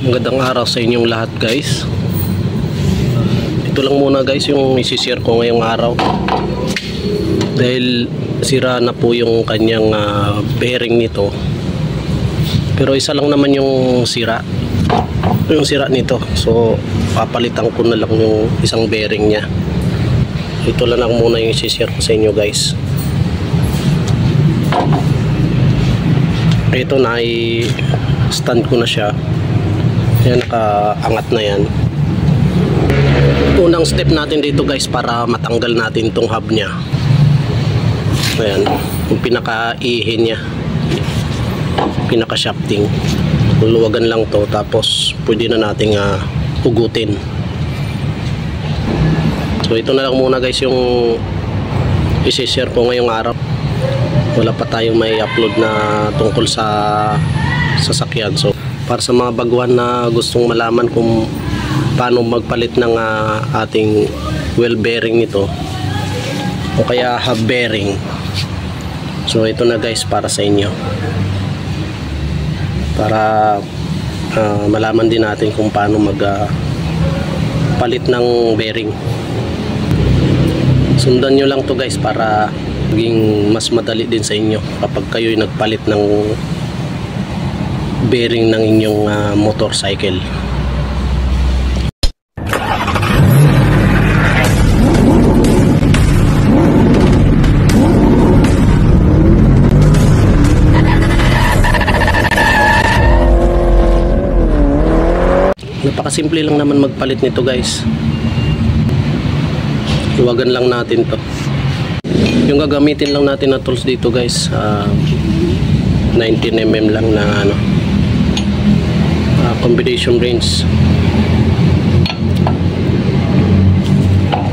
Magandang araw sa inyong lahat guys. Ito lang muna guys yung isi-share ko ngayong araw. Dahil sira na po yung kanyang bearing nito. Pero isa lang naman yung sira. Yung sira nito. So papalitan ko na lang yung isang bearing niya. Ito lang muna yung isi-share ko sa inyo guys. Ito na i-stand ko na siya. Yan, nakaangat na yan. Unang step natin dito guys para matanggal natin itong hub nya. Ayan, yung pinaka-ihi nya, pinaka-shafting. Luluwagan lang to, tapos pwede na nating hugutin. So ito na lang muna guys yung isi-share ko ngayong araw. Wala pa tayong may upload na tungkol sa sasakyan. So para sa mga baguhan na gustong malaman kung paano magpalit ng ating wheel bearing nito o kaya hub bearing, so ito na guys para sa inyo, para malaman din natin kung paano magpalit ng bearing. Sundan nyo lang to guys para maging mas madali din sa inyo kapag kayo'y nagpalit ng bearing ng inyong motorcycle. Napakasimple lang naman magpalit nito guys. Luwagan lang natin to. Yung gagamitin lang natin na tools dito guys, 19mm lang na combination wrench.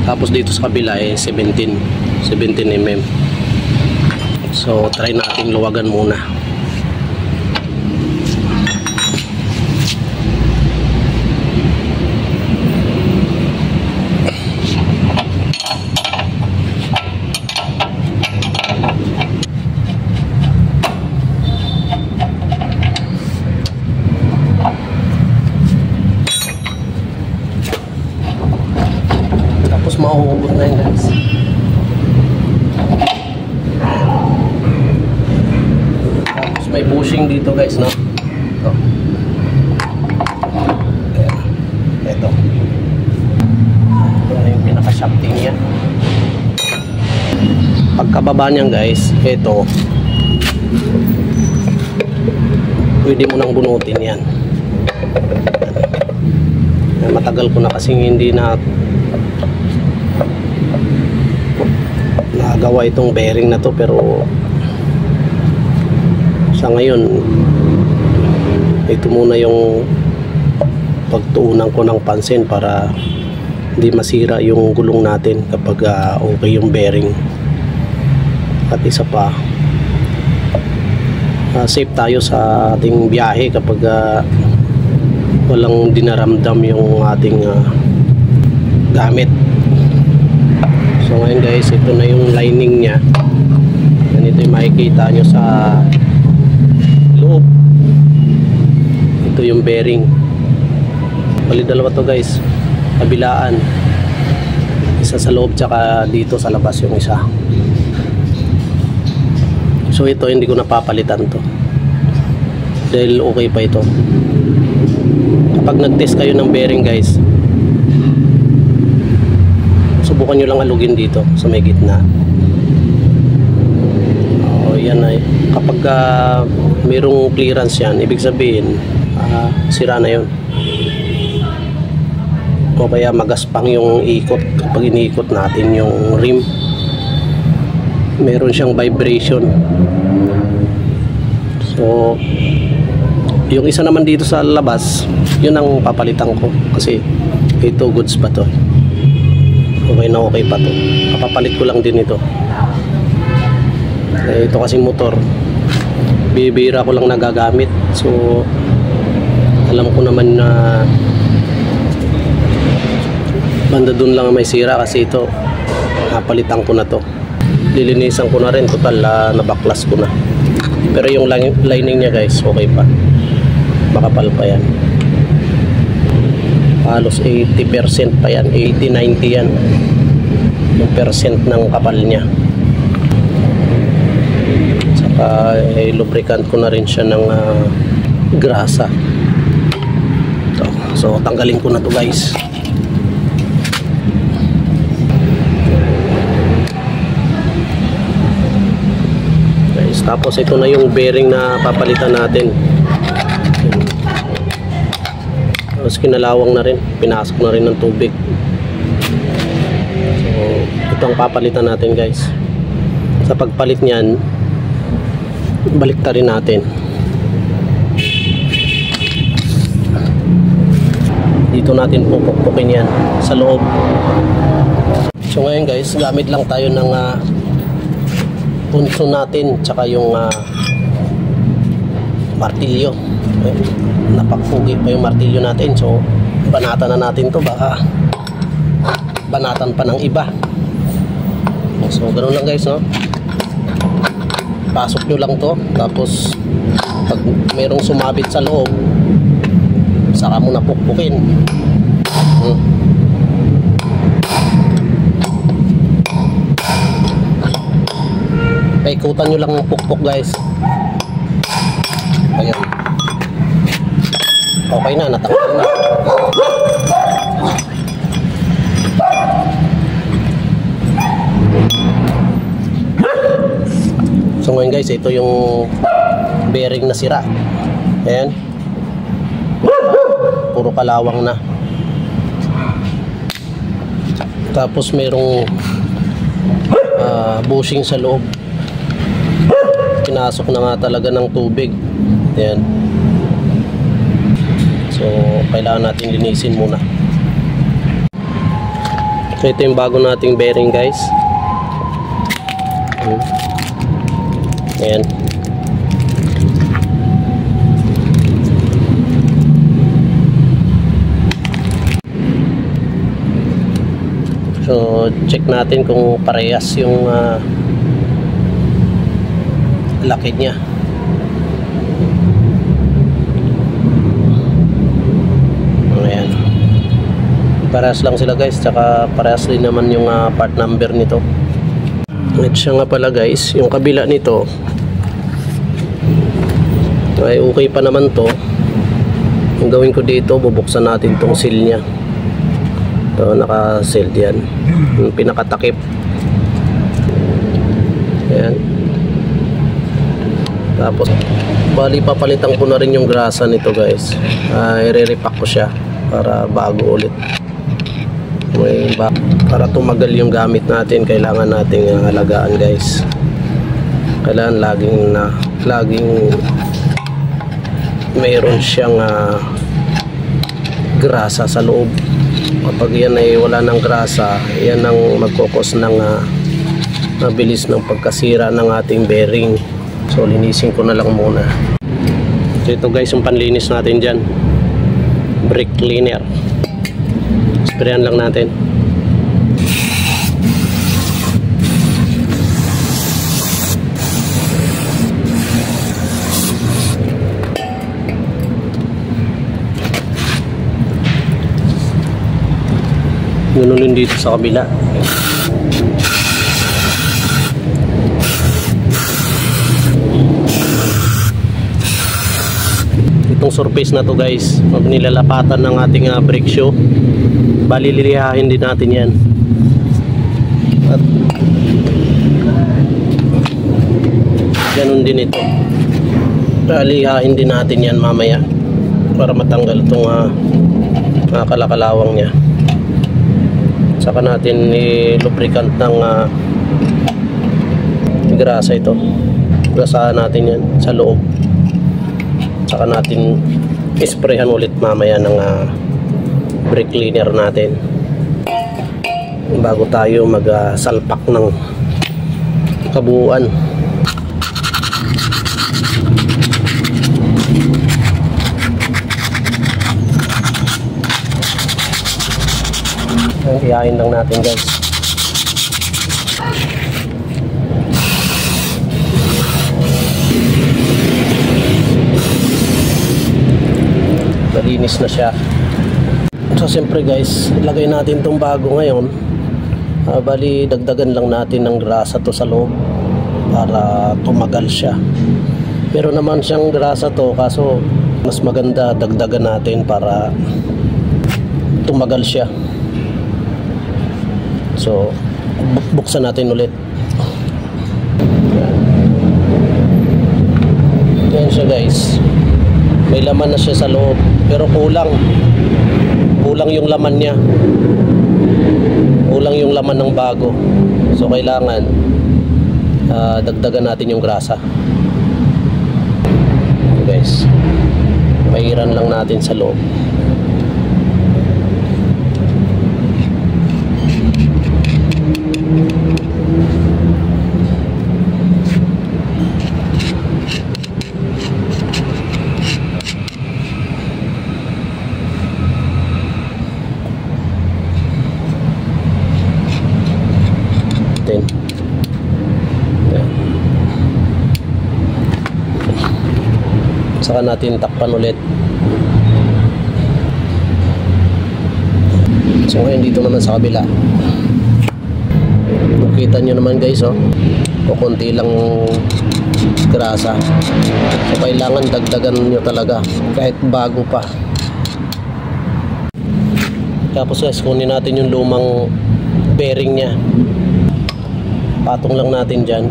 Tapos dito sa kabila 17mm. So try nating luwagan muna. Mahuhugot na yun guys. Tapos may bushing dito guys, no? Ito. Ito na yung pinaka-shafting niya. Pagkababa niyan guys, ito pwede mo nang bunutin yan. Matagal ko na kasing hindi na nagawa itong bearing na to, pero sa ngayon ito muna yung pagtuunan ko ng pansin para hindi masira yung gulong natin kapag okay yung bearing. At isa pa, safe tayo sa ating biyahe kapag walang dinaramdam yung ating gamit. So ngayon guys, ito na yung lining nya. Ganito yung makikita nyo sa loob. Ito yung bearing. Bali dalawa to guys, kabilaan. Isa sa loob tsaka dito sa labas yung isa. So ito hindi ko napapalitan to dahil okay pa ito. Kapag nag-test kayo ng bearing guys, subukan nyo lang alugin dito sa may gitna. Yan ay kapag mayroong clearance yan, ibig sabihin sira na yun, o kaya magaspang yung ikot. Kapag iniikot natin yung rim, meron siyang vibration. So yung isa naman dito sa labas, yun ang papalitan ko kasi ito goods pa to. Okay na okay pa to. Kapapalit ko lang din ito. Ito kasi motor, bibira ko lang nagagamit. So alam ko naman na banda dun lang may sira kasi ito napalitan ko na to. Lilinisan ko na rin, total nabaklas ko na. Pero yung lining niya guys, okay pa, makapal pa yan. halos 80% pa yan, 80-90 yan yung percent ng kapal niya. Saka lubricant ko na rin siya ng grasa. So tanggalin ko na to guys. Tapos ito na yung bearing na papalitan natin. Tapos kinalawang na rin, pinasok na rin ng tubig. So ito ang papalitan natin guys. Sa pagpalit niyan, baliktarin natin. Dito natin pupukpukin yan sa loob. So ngayon guys, gamit lang tayo ng punso natin tsaka yung martilyo. Napakpugi pa yung martilyo natin, so banatan na natin to, baka banatan pa ng iba. So ganoon lang guys, no? Pasok nyo lang to, tapos pag merong sumabit sa loob, saka mo na pukpukin. Paikutan nyo lang ng pukpok guys. Ayan. Okay na, natakpan na. So ngayon guys, ito yung bearing na sira. Ayan. Puro kalawang na. Tapos merong bushing sa loob. Pinasok na nga talaga ng tubig. Ayan. So kailangan natin linisin muna. So ito yung bago nating bearing guys. Ayan. So check natin kung parehas yung laki niya. Ayan. Parehas lang sila guys, tsaka parehas din naman yung part number nito. At siya nga pala guys, yung kabila nito ay okay pa naman to. Ang gawin ko dito, bubuksan natin tong seal nya. Ito, naka-sealed yan. Yung pinakatakip. Ayan. Tapos bali papalitan ko na rin yung grasa nito guys. I-re-repack ko siya para bago ulit. Para tumagal yung gamit natin, kailangan nating alagaan guys. Kailangan laging mayroon siyang grasa sa loob. Kapag yan ay wala ng grasa, yan ang magkukos ng mabilis ng pagkasira ng ating bearing. So linisin ko na lang muna. So ito guys yung panlinis natin dyan, brake cleaner. Sprayan lang natin. Ganun dito sa kabila. Itong surface na to guys, pag nilalapatan ng ating brake shoe, balililihahin din natin yan. At ganun din ito, balilihahin din natin yan mamaya para matanggal itong kalakalawang nya. Saka natin i-lubricant ng grasa ito. Grasahan natin yan sa loob. Saka natin isprayhan ulit mamaya ng brake cleaner natin bago tayo mag-salpak ng kabuuan. Iyain lang natin guys. Malinis na siya. So siyempre guys, ilagay natin tong bago ngayon. Bali dagdagan lang natin ng grasa to sa loob para tumagal siya. Meron naman siyang grasa to, kaso mas maganda dagdagan natin para tumagal siya. So buksan natin ulit. Yan siya guys, may laman na siya sa loob pero kulang yung laman niya, kulang yung laman ng bago. So kailangan dagdagan natin yung grasa guys. Pairan lang natin sa loob. Saka natin takpan ulit. So ngayon dito naman sa kabila, makita nyo naman guys, oh, kukunti lang grasa. So kailangan dagdagan nyo talaga kahit bago pa. Tapos guys, kunin natin yung lumang bearing nya, patong lang natin dyan.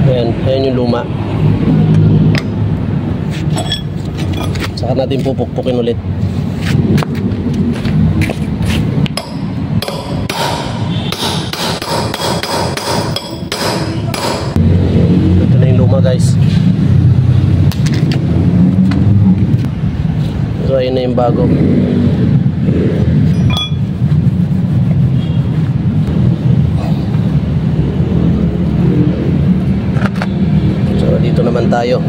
Ayan yung luma. Saka natin pupukpukin ulit. Ito na yung luma guys. So ayun na yung bago. So dito naman tayo.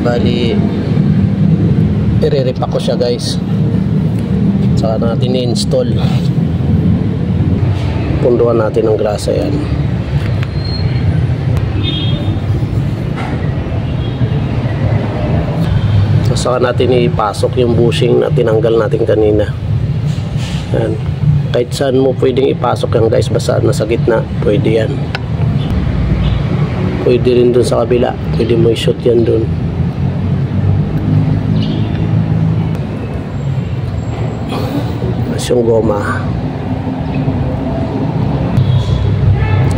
Bali i-repack ko siya guys. Saka natin i-install. Punduan natin ng grasa yan. Saka natin ipasok yung bushing na tinanggal natin kanina. Yan. Kahit saan mo pwedeng ipasok yan guys, basta nasa gitna pwede yan. Pwede rin dun sa kabila, pwede mo i-shoot yan dun. Yung goma,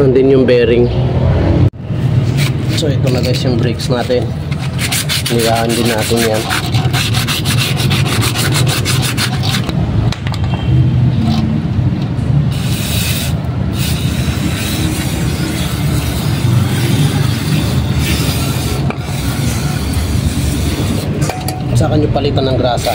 nandun yung bearing. So ito na guys yung brakes natin, nirahan din natin yan. Saka nyo palitan ng grasa.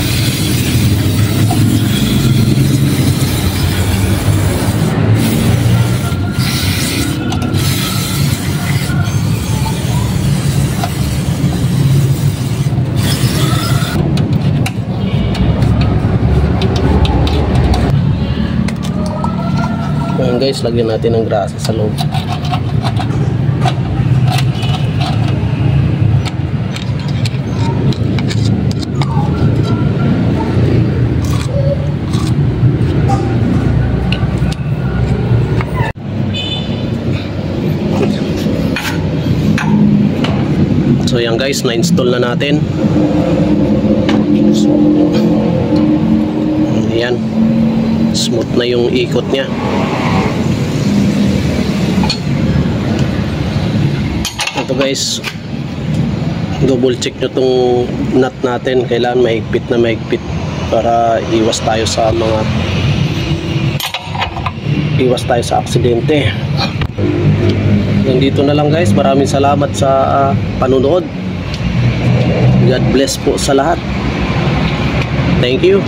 Ayan guys, lagyan natin ng grasa sa loob. So yan guys, na-install na natin. So, yan, smooth na yung ikot nya. Ito guys, double check nyo tong nut natin. Kailangan mahigpit na mahigpit para iwas tayo sa aksidente. Nandito na lang guys, maraming salamat sa panunood. God bless po sa lahat. Thank you.